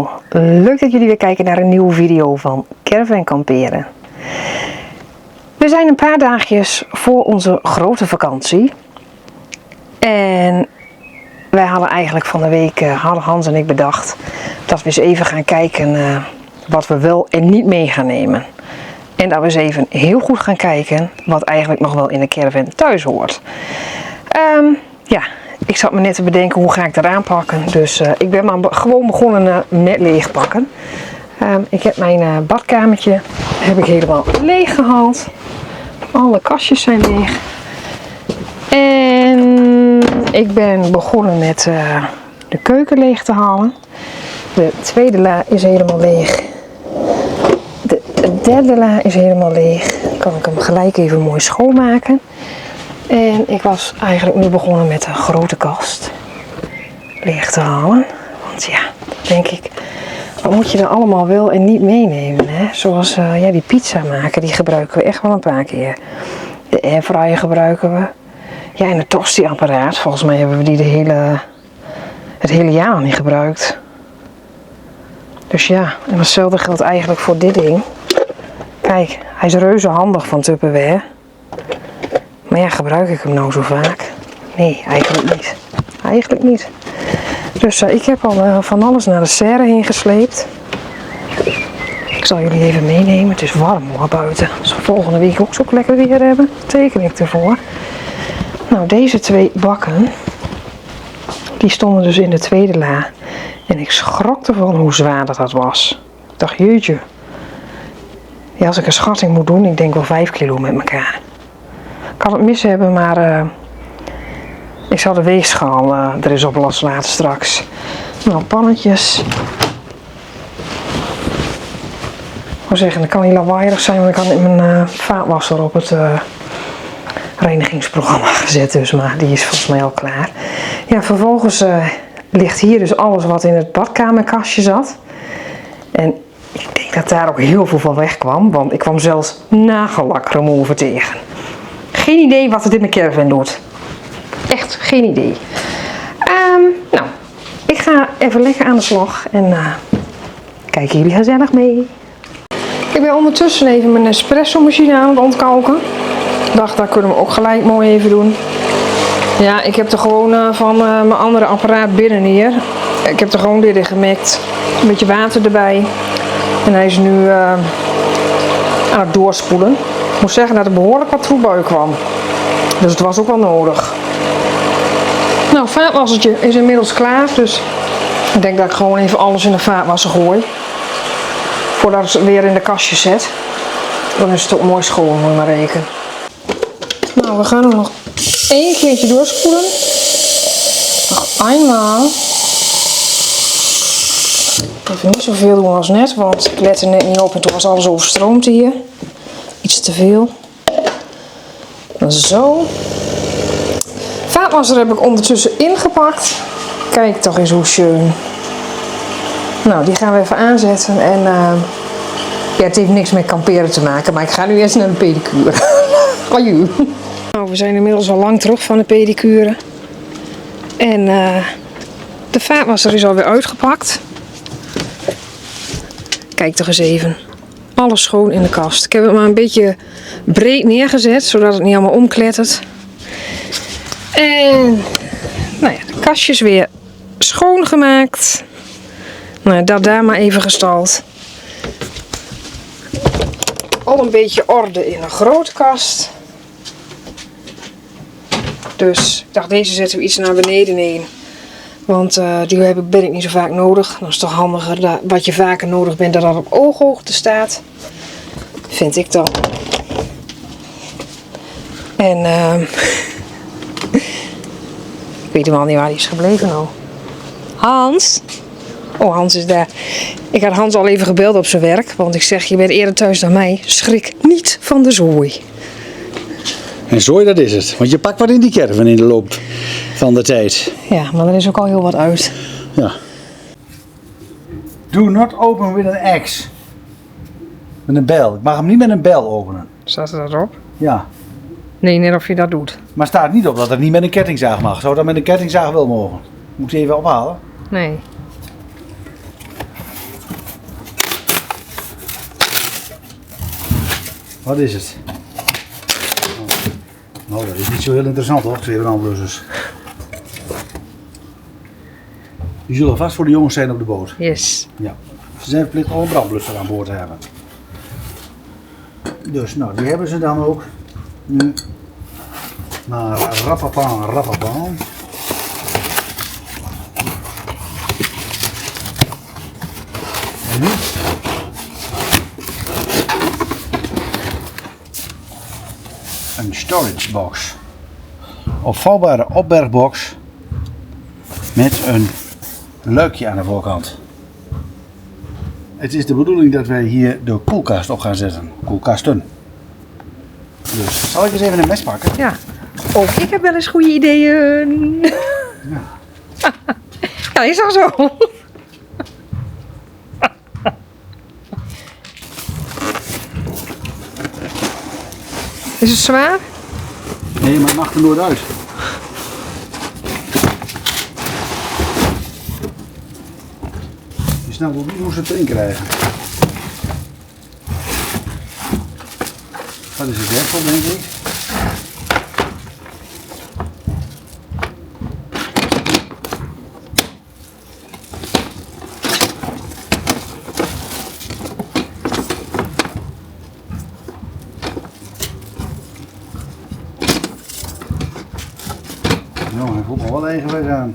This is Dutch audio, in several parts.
allemaal, leuk dat jullie weer kijken naar een nieuwe video van Caravan Kamperen. We zijn een paar dagjes voor onze grote vakantie. En wij hadden eigenlijk van de week, hadden Hans en ik bedacht, dat we eens even gaan kijken wat we wel en niet mee gaan nemen. En dat we eens even heel goed gaan kijken wat eigenlijk nog wel in de caravan thuis hoort. Ja, ik zat me net te bedenken hoe ga ik dat aanpakken. Dus ik ben maar gewoon begonnen met leegpakken. Ik heb mijn badkamertje helemaal leeg gehaald. Alle kastjes zijn leeg. En ik ben begonnen met de keuken leeg te halen. De tweede la is helemaal leeg. De derde la is helemaal leeg. Dan kan ik hem gelijk even mooi schoonmaken. En ik was eigenlijk nu begonnen met de grote kast leeg te halen. Want ja, denk ik, wat moet je er allemaal wel en niet meenemen, hè? Zoals ja, die pizza maken, die gebruiken we echt wel een paar keer. De airfryer gebruiken we. Ja, en het tosti-apparaat, volgens mij hebben we die het hele jaar nog niet gebruikt. Dus ja, en hetzelfde geldt eigenlijk voor dit ding. Kijk, hij is reuze handig van Tupperware. Maar ja, gebruik ik hem nou zo vaak? Nee, eigenlijk niet. Eigenlijk niet. Dus ik heb al van alles naar de serre heen gesleept. Ik zal jullie even meenemen. Het is warm hoor buiten. Als we volgende week ook zo lekker weer hebben, teken ik ervoor. Nou, deze twee bakken, die stonden dus in de tweede la. En ik schrok ervan hoe zwaar dat was. Ik dacht, jeetje. Ja, als ik een schatting moet doen, ik denk wel 5 kilo met elkaar. Ik kan het mis hebben, maar ik zal de weegschaal er eens op loslaten straks. Nou, pannetjes. Ik wil zeggen, dat kan niet lawaaierig zijn, want ik had mijn vaatwasser op het reinigingsprogramma gezet. Dus, maar die is volgens mij al klaar. Ja, vervolgens ligt hier dus alles wat in het badkamerkastje zat. En ik denk dat daar ook heel veel van wegkwam, want ik kwam zelfs nagellak remover tegen. Geen idee wat het in mijn caravan doet. Echt geen idee. Nou, ik ga even lekker aan de slag en kijken jullie gezellig mee. Ik ben ondertussen even mijn espresso machine aan het ontkalken. Ik dacht, dat kunnen we ook gelijk mooi even doen. Ja, ik heb er gewoon van mijn andere apparaat binnen hier. Ik heb er gewoon dit in gemikt. Een beetje water erbij. En hij is nu aan het doorspoelen. Ik moet zeggen dat er behoorlijk wat troep bij kwam. Dus het was ook wel nodig. Nou, het vaatwassertje is inmiddels klaar. Dus ik denk dat ik gewoon even alles in de vaatwasser gooi. Voordat ik het weer in de kastjes zet. Dan is het ook mooi schoon, moet je maar rekenen. Nou, we gaan hem nog 1 keertje doorspoelen. Nog eenmaal. Even niet zoveel doen als net, want ik lette net niet op en toen was alles overstroomd hier. Iets te veel. Zo. Vaatwasser heb ik ondertussen ingepakt. Kijk toch eens hoe schön. Nou, die gaan we even aanzetten en ja, het heeft niks met kamperen te maken, maar ik ga nu eerst naar de pedicure. Aju. Nou, we zijn inmiddels al lang terug van de pedicure. En de vaatwasser is alweer uitgepakt. Kijk toch eens even. Alles schoon in de kast. Ik heb het maar een beetje breed neergezet, zodat het niet allemaal omklettert. En nou ja, de kastjes weer schoongemaakt. Nou, dat daar maar even gestald. Al een beetje orde in een grote kast. Dus ik dacht, deze zetten we iets naar beneden heen. Want die ben ik niet zo vaak nodig. Dan is het toch handiger dat wat je vaker nodig bent, dat dat op ooghoogte staat. Vind ik dan. En ik weet helemaal niet waar hij is gebleven nou. Hans? Oh, Hans is daar. Ik had Hans al even gebeld op zijn werk. Want ik zeg, je bent eerder thuis dan mij. Schrik niet van de zooi. En zooi, dat is het. Want je pakt wat in die caravan in de loop van de tijd. Ja, maar er is ook al heel wat uit. Ja. Do not open with an axe. Met een bel. Ik mag hem niet met een bel openen. Staat er dat op? Ja. Nee, net of je dat doet. Maar staat niet op dat het niet met een kettingzaag mag. Zou dat met een kettingzaag wel mogen? Moet ik even ophalen? Nee. Wat is het? Nou, dat is niet zo heel interessant hoor, 2 brandblussers. Die zullen vast voor de jongens zijn op de boot. Yes. Ja. Ze zijn verplicht al een brandblusser aan boord te hebben. Dus nou, die hebben ze dan ook. Nu maar rappapan, rappapan. En nu een storage box. Opvouwbare opbergbox met een luikje aan de voorkant. Het is de bedoeling dat wij hier de koelkast op gaan zetten. Koelkasten. Dus zal ik eens even een mes pakken? Ja. Ook ik heb wel eens goede ideeën. Ja. Ja, is al zo. Is het zwaar? Nee, maar het mag er nooit uit. Je snapt ook niet hoe ze het erin krijgen. Dat is het werksel, denk ik. Nou, hij voelt me wel eigen weg aan.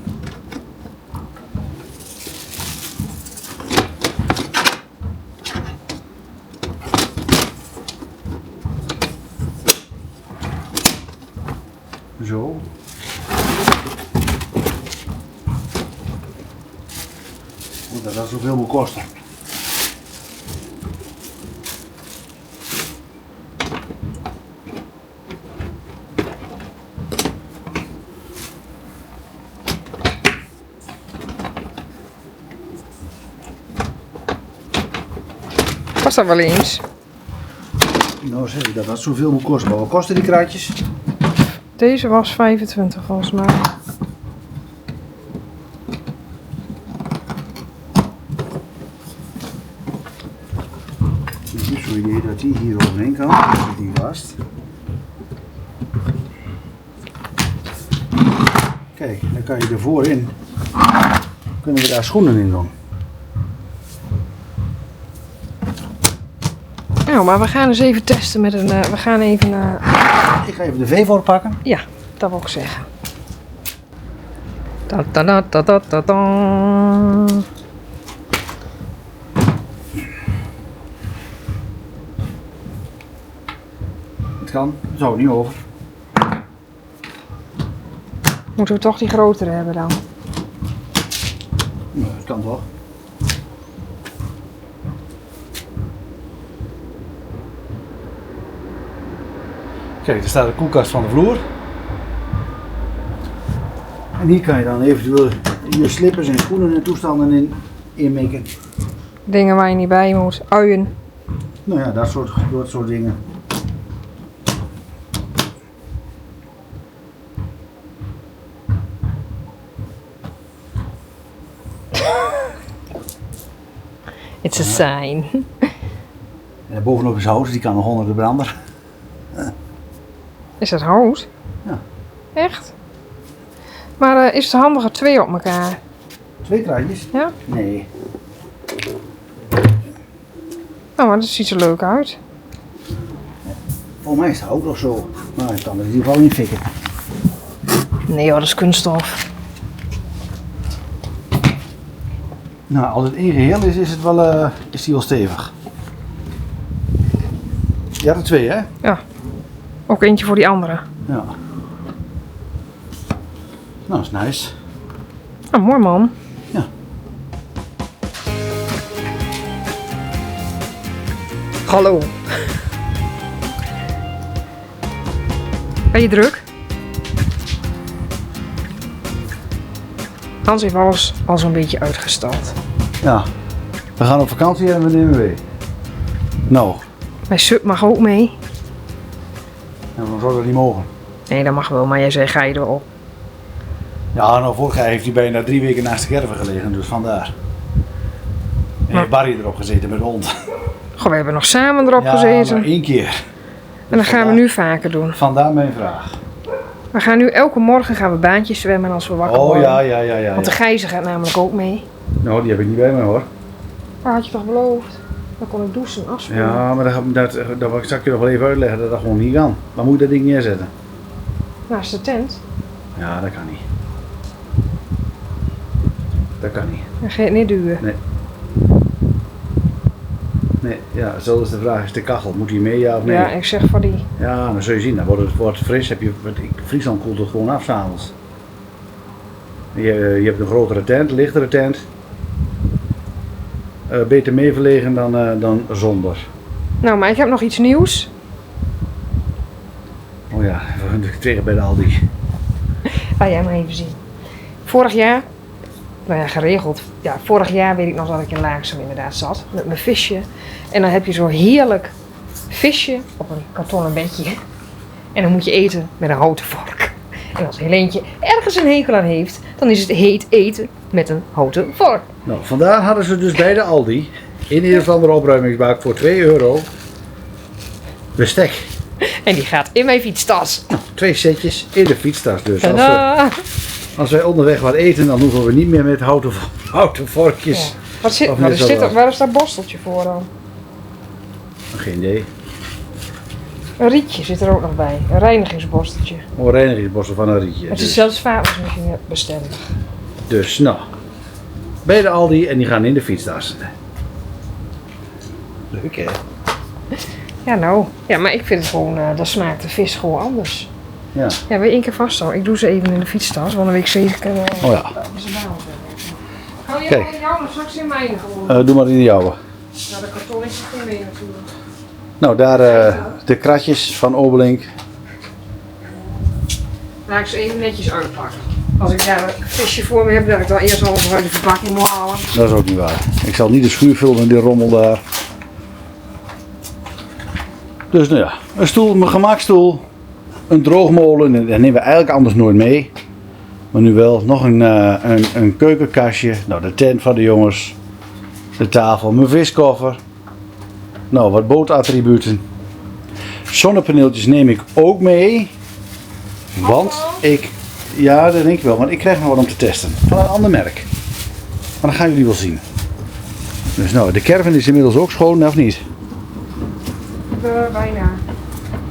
Zo. Goed, dat zal zoveel moet kosten. Past dat wel eens? Nou zeg ik dat dat zoveel moet kosten. Maar wat kosten die kruidjes? Deze was 25 volgens mij. Ik heb zo'n idee dat die hier overheen kan. Dan zit die vast. Kijk, dan kan je ervoor in. Kunnen we daar schoenen in doen. Nou, maar we gaan eens even testen met een... we gaan even... Ik ga even de V-vork pakken. ja, dat wil ik zeggen. Ta -ta -ta -ta -ta -ta -ta. Het kan, zo niet over. Moeten we toch die grotere hebben dan? Nou, het kan toch. Kijk, er staat de koelkast van de vloer. En hier kan je dan eventueel je slippers en schoenen en toestanden in mikken. Dingen waar je niet bij moet. Uien. Nou ja, dat soort dingen. It's a sign. En bovenop is hout, die kan nog onder de brander. Is dat hout? Ja. Echt? Maar is het handiger 2 op elkaar? 2 kruidjes? Ja? Nee. Nou, maar dat ziet er leuk uit. Voor mij is het hout of zo. Maar ik kan het in ieder geval niet fikken. Nee hoor, dat is kunststof. Nou, als het één geheel is, is die wel stevig. Je had er 2, hè? Ja. Ook eentje voor die andere. Ja. Nou, dat is nice. Ah, mooi man. Ja. Hallo. Ben je druk? Hans heeft alles al zo'n beetje uitgestald. Ja. We gaan op vakantie en we nemen mee. Nou, Mijn sub mag ook mee. en dan zou dat niet mogen. Nee, dat mag wel, maar jij zei ga je erop. Ja, nou, vorig jaar heeft hij bijna 3 weken naast de caravan gelegen, dus vandaar. En heeft Barry erop gezeten met de hond. Goh, we hebben nog samen erop Ja, gezeten. maar 1 keer. En dat gaan we nu vaker doen. Vandaar mijn vraag. We gaan nu elke morgen gaan we baantjes zwemmen als we wakker worden. Ja. Want de Gijzer gaat namelijk ook mee. Nou, die heb ik niet bij me hoor. Maar had je toch beloofd? Dan kon ik douchen en afspoelen. Ja, maar dat zal ik je nog wel even uitleggen dat dat gewoon niet kan. Waar moet je dat ding neerzetten? Naast de tent. Ja, dat kan niet. Dat kan niet. Dan ga je het niet duwen. Nee, ja, zo is de vraag. Is de kachel, moet die mee ja of nee? Ja, ik zeg van die. Ja, dan zul je zien. Dan wordt het fris. Friesland koelt het gewoon af s'avonds. Je hebt een grotere tent, lichtere tent. Beter mee verlegen dan zonder. Nou, maar ik heb nog iets nieuws. Oh ja, we tegen bij de Aldi. Laat jij maar even zien. Vorig jaar, nou ja, geregeld. Ja, vorig jaar weet ik nog dat ik in Laaksum inderdaad zat. Met mijn visje. En dan heb je zo'n heerlijk visje op een kartonnen bedje. En dan moet je eten met een houten vork. En als Helentje ergens een hekel aan heeft, dan is het heet eten met een houten vork. Nou, vandaar hadden ze dus bij de Aldi in een of andere opruimingsbak voor €2 bestek. En die gaat in mijn fietstas. Nou, 2 setjes in de fietstas dus. Tadaa! Als wij onderweg wat eten, dan hoeven we niet meer met houten vorkjes. Ja. Of net zo wat. Waar is dat borsteltje voor dan? Geen idee. Een rietje zit er ook nog bij. Een reinigingsborsteltje. Een reinigingsborstel van een rietje. Het is Dus, zelfs vaatwasmachine bestendig. dus nou, bij de Aldi en die gaan in de fietstas. Leuk hè? Ja, nou. Ja, maar ik vind het gewoon, dat smaakt de vis gewoon anders. Ja. Ja, wil je 1 keer vasthouden? Ik doe ze even in de fietstas, want dan weet ik zeker. Oh ja. Hou je Kijk. gewoon in jou of straks in mijne gewoon? Doe maar in de jouwe. Nou, de karton is er geen mee natuurlijk. Nou, daar de kratjes van Obelink. Laat ik ze even netjes uitpakken. Als ik daar een visje voor me heb, dat ik dan eerst alles uit de verpakking moet halen. Dat is ook niet waar. Ik zal niet de schuur vullen met die rommel daar. Dus nou ja, een stoel, mijn gemakstoel, een droogmolen, en dat nemen we eigenlijk anders nooit mee. Maar nu wel, nog een keukenkastje, nou de tent van de jongens, de tafel, mijn viskoffer. Nou, wat bootattributen. Zonnepaneeltjes neem ik ook mee. Want ja dat denk ik wel, want ik krijg nog wat om te testen. Van een ander merk. Maar dat gaan jullie wel zien. Dus nou, de caravan is inmiddels ook schoon, of niet? Bijna.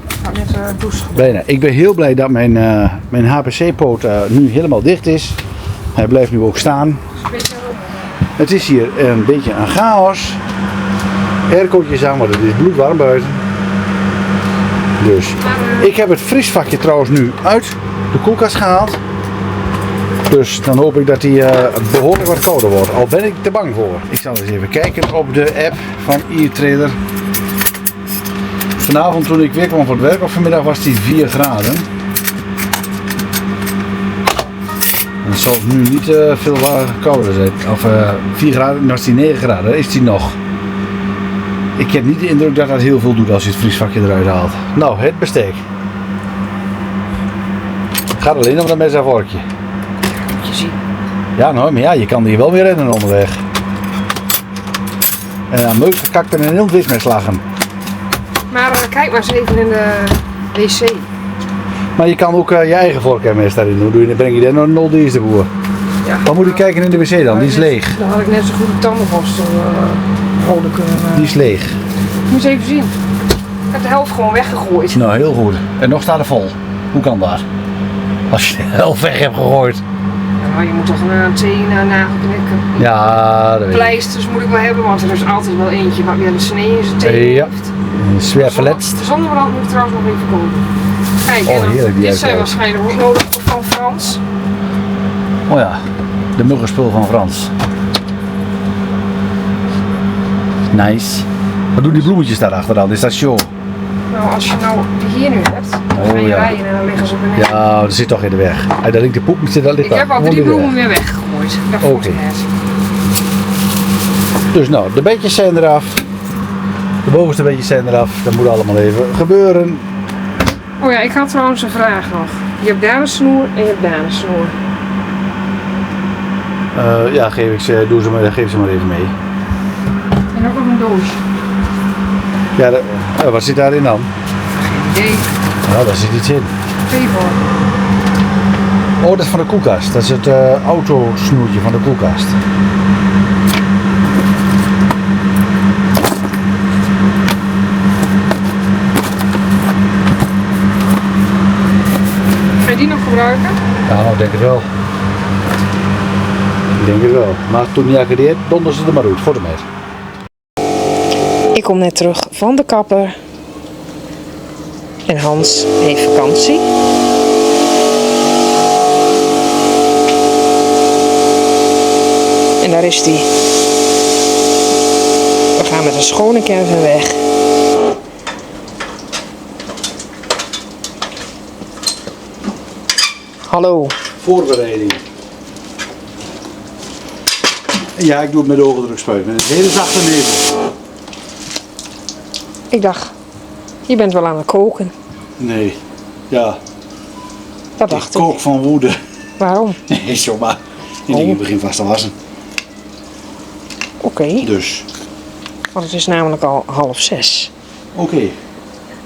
Ik ga net douchen. Bijna. Ik ben heel blij dat mijn HPC-poot nu helemaal dicht is. Hij blijft nu ook staan. Het is hier een beetje een chaos. Aircootjes aan, maar het is bloedwarm buiten. Dus ik heb het vriesvakje trouwens nu uit de koelkast gehaald. Dus dan hoop ik dat hij behoorlijk wat kouder wordt. Al ben ik er bang voor. Ik zal eens even kijken op de app van e-trailer. Vanavond toen ik weer kwam voor het werk, of vanmiddag was die 4 graden. En het zal nu niet veel kouder zijn. Of 4 graden, dan was die 9 graden, daar is die nog. Ik heb niet de indruk dat dat heel veel doet als je het vriesvakje eruit haalt. Nou, het bestek. Het gaat alleen om dat mes en vorkje. Moet je zien. Ja, nou, maar ja, je kan hier wel weer rennen onderweg. En dan moet je kakt en een heel wit mes lachen. Maar kijk maar eens even in de wc. Maar je kan ook je eigen vork en mes daarin doen. Dan breng je daar nog een old de boer. Ja. Wat moet ik kijken in de wc dan? Die is leeg. Dan had ik net zo goed een tandenborstel houden kunnen. Die is leeg. Moet je even zien. Ik heb de helft gewoon weggegooid. Nou, heel goed. En nog staat er vol. Hoe kan dat? Als je de helft weg hebt gegooid. Nou, je moet toch een teen nagel knikken. Ja, dat weet ik. Pleisters moet ik wel hebben, want er is altijd wel eentje wat weer een snee in zijn teen Ja. heeft. Zwaar verletst. De zonnebrand moet ik trouwens nog even komen. Kijk, Oh, en dan, heerlijk, die dit zijn uitkijk. waarschijnlijk ook nodig van Frans. Oh ja, de muggenspul van Frans. Nice. Wat doen die bloemetjes daarachter dan? Is dat show? Nou, als je nou die hier nu hebt, dan ga je ja. rijden en dan liggen ze beneden. Ja, dat zit toch in de weg. Daar ligt de poep, dat ligt Ik daar. heb al Gewoon 3 in de weg. bloemen weer weggegooid. Dat Oké. voelt net. Dus nou, de beetjes zijn eraf. De bovenste beetjes zijn eraf. Dat moet allemaal even gebeuren. Oh ja, ik had trouwens een vraag nog. Je hebt daar een snoer en je hebt daar een snoer. Ja, geef ze maar even mee. En ook nog een doosje. Ja, wat zit daarin dan? idee. Ja, daar zit iets in. Twee voor. Oh, dat is van de koelkast. Dat is het autosnoertje van de koelkast. Ga je die nog gebruiken? Ja, nou, ik denk het wel. Ik denk het wel. Maar toen niet accadeert, donder ze er maar uit. Voor de meet. Ik kom net terug van de kapper. En Hans heeft vakantie. En daar is hij. We gaan met een schone caravan weg. Hallo. Voorbereiding. Ja, ik doe het met de ogendrukspuit. Met een hele zachte nevel. Ik dacht, je bent wel aan het koken. Nee. Ja, Dat ik dacht ik. kook van woede. Waarom? Nee, zomaar. Ik denk, ik begin vast te wassen. Oké, Dus, want het is namelijk al 5:30. oké.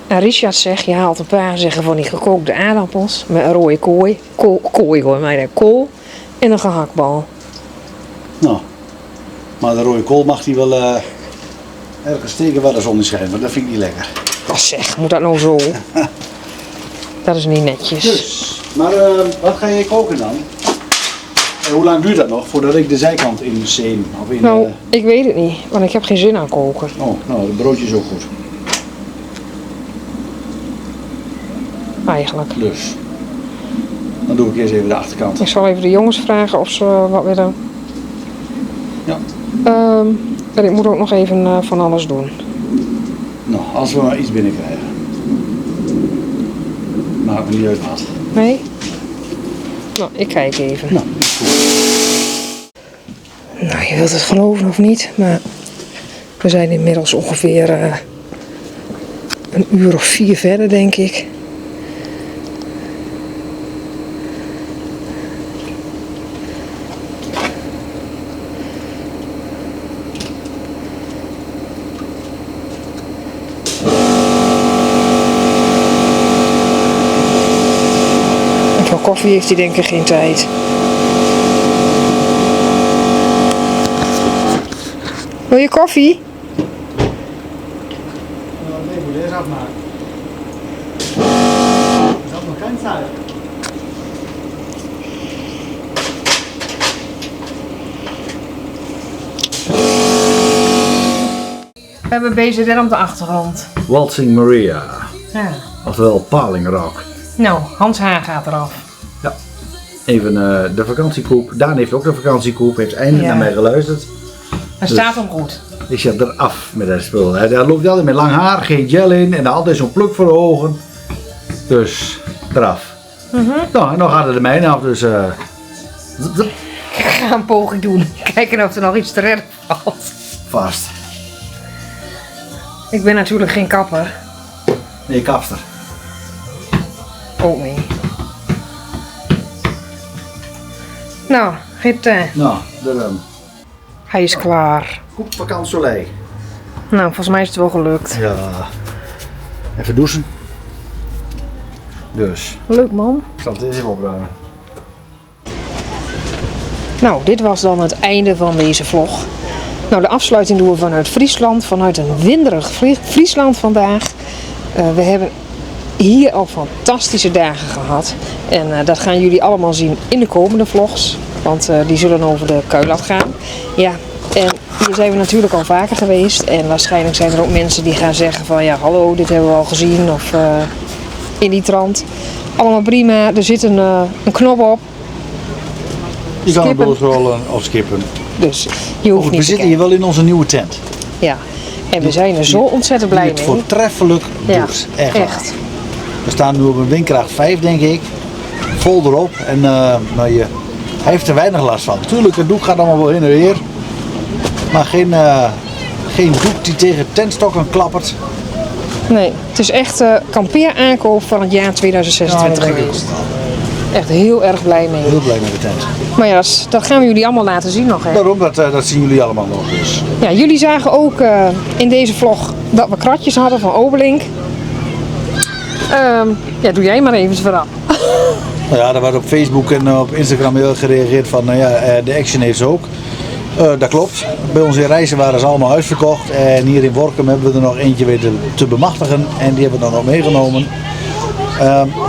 En Richard zegt, je haalt een paar zeggen van die gekookte aardappels met een rode kool en een gehaktbal. Nou, maar de rode kool mag die wel ergens steken waar de zon in schijnt, want dat vind ik niet lekker. Wat zeg, moet dat nou zo? Dat is niet netjes. Dus, maar wat ga je koken dan? En hoe lang duurt dat nog voordat ik de zijkant in zeem? Of in, Nou, ik weet het niet, want ik heb geen zin aan koken. Oh, nou, het broodje is ook goed. Eigenlijk. Dus, dan doe ik eerst even de achterkant. Ik zal even de jongens vragen of ze wat willen. Ja. En ik moet ook nog even van alles doen. Nou, als we maar iets binnenkrijgen. Maakt me niet uit wat. Nee? Nou, ik kijk even. Nou, is goed. Nou, je wilt het geloven of niet, maar we zijn inmiddels ongeveer een uur of 4 verder, denk ik. En voor koffie heeft hij denk ik geen tijd. Wil je koffie? Nee, moet eerst afmaken. Ik had nog geen tijd. We hebben BZN op de achtergrond. Waltzing Maria, Ja. oftewel Palingrock. Nou, Hans Haar gaat eraf. Ja, even de vakantiekoep. Daan heeft ook de vakantiekoep, heeft eindelijk Ja. naar mij geluisterd. Hij staat hem goed. Ik zet eraf met dat spul. Hij loopt altijd met lang haar, geen gel in en altijd zo'n pluk voor de ogen. Dus eraf. Nou, en dan gaat het er mij af, dus Ik ga een poging doen. Kijken of er nog iets te redden valt. vast. Ik ben natuurlijk geen kapper. Nee, kapster. Ook niet. Nou, Nou, hij is klaar. Koep vakant soleil. Nou, volgens mij is het wel gelukt. Ja. Even douchen. Dus, Leuk man. ik zal het eens even opruimen. Nou, dit was dan het einde van deze vlog. Nou, de afsluiting doen we vanuit Friesland, vanuit een winderig Friesland vandaag. We hebben hier al fantastische dagen gehad. En dat gaan jullie allemaal zien in de komende vlogs. Want die zullen over de Kuilat gaan. Ja, en hier zijn we natuurlijk al vaker geweest. En waarschijnlijk zijn er ook mensen die gaan zeggen van ja, hallo, dit hebben we al gezien. Of in die trant. Allemaal prima. Er zit een knop op. Je kan hem Skippen. doorrollen of skippen. Dus je hoeft We niet te zitten kijken. hier wel in onze nieuwe tent. Ja, en we zijn er zo ontzettend blij Die het mee. voortreffelijk Ja, doet. Echt. waar. echt. We staan nu op een windkracht 5 denk ik. Vol erop. En nou, hij heeft er weinig last van. Tuurlijk, het doek gaat allemaal wel heen en weer. Maar geen doek die tegen tentstokken klappert. Nee, het is echt kampeeraankoop van het jaar 2026 denk ik geweest. ook wel. Echt heel erg blij mee. Heel blij met de tent. Maar ja, dat gaan we jullie allemaal laten zien nog. Hè? Daarom, dat zien jullie allemaal nog. Dus. Ja, jullie zagen ook in deze vlog dat we kratjes hadden van Obelink. Ja, doe jij maar even het verhaal. Nou ja, er wordt op Facebook en op Instagram heel erg gereageerd van, de Action heeft ze ook. Dat klopt. Bij ons in Rijssen waren ze allemaal uitverkocht. En hier in Workum hebben we er nog eentje weten te bemachtigen. En die hebben we dan nog meegenomen.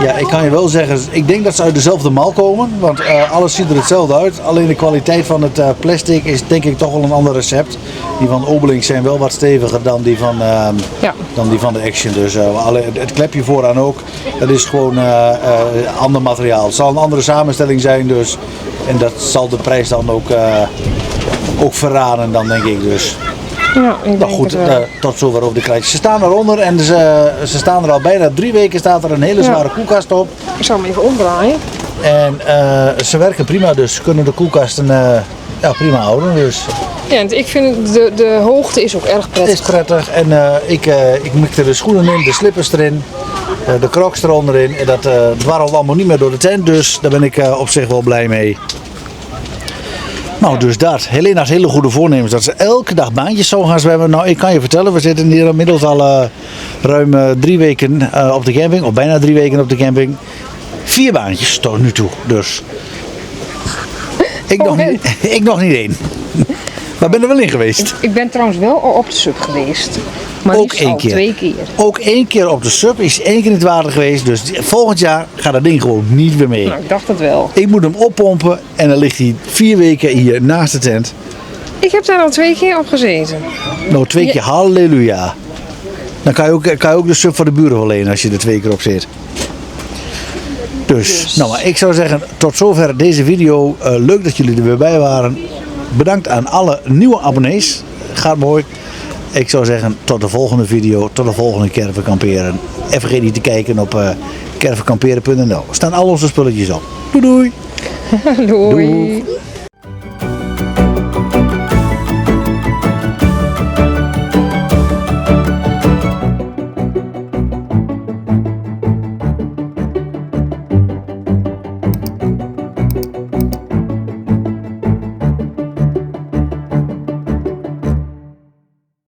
Ja, ik kan je wel zeggen, ik denk dat ze uit dezelfde mal komen. Want alles ziet er hetzelfde uit. Alleen de kwaliteit van het plastic is denk ik toch wel een ander recept. Die van Obelink zijn wel wat steviger dan die van de Action. Dus het klepje vooraan ook. Dat is gewoon ander materiaal. Het zal een andere samenstelling zijn dus. En dat zal de prijs dan ook verraden dan denk ik dus. Ja, ik denk goed, het wel. tot zover over de krijtjes. Ze staan eronder en ze staan er al bijna 3 weken. Staat er een hele zware koelkast op. Ik zal hem even omdraaien. En ze werken prima, dus kunnen de koelkasten prima houden. Dus Ja, en ik vind de hoogte is ook erg het prettig. is prettig. En ik mikte de schoenen in, de slippers erin, de crocs eronder in. En dat dwarrelt allemaal niet meer door de tent, dus daar ben ik op zich wel blij mee. Nou, dus dat. Helene had hele goede voornemens dat ze elke dag baantjes zou gaan zwemmen. Nou, ik kan je vertellen, we zitten hier inmiddels al ruim 3 weken op de camping, of bijna 3 weken op de camping. 4 baantjes tot nu toe, dus. Ik nog niet 1. Maar ben er wel in geweest. Ik ben trouwens wel al op de sub geweest. Maar Ook liefst 1 al keer. 2 keer. Ook 1 keer op de sub, is 1 keer in het water geweest. Dus volgend jaar gaat dat ding gewoon niet meer mee. Nou, ik dacht het wel. Ik moet hem oppompen en dan ligt hij 4 weken hier naast de tent. Ik heb daar al 2 keer op gezeten. Nou, 2 keer halleluja. Dan kan je ook de sub voor de buren wel lenen als je er 2 keer op zit. Dus, nou, maar ik zou zeggen, tot zover deze video. Leuk dat jullie er weer bij waren. Bedankt aan alle nieuwe abonnees. Gaat mooi. Ik zou zeggen, tot de volgende video, tot de volgende Caravan Kamperen. En vergeet niet te kijken op caravankamperen.nl. Er staan al onze spulletjes op. Doei doei! Doei. Doeg.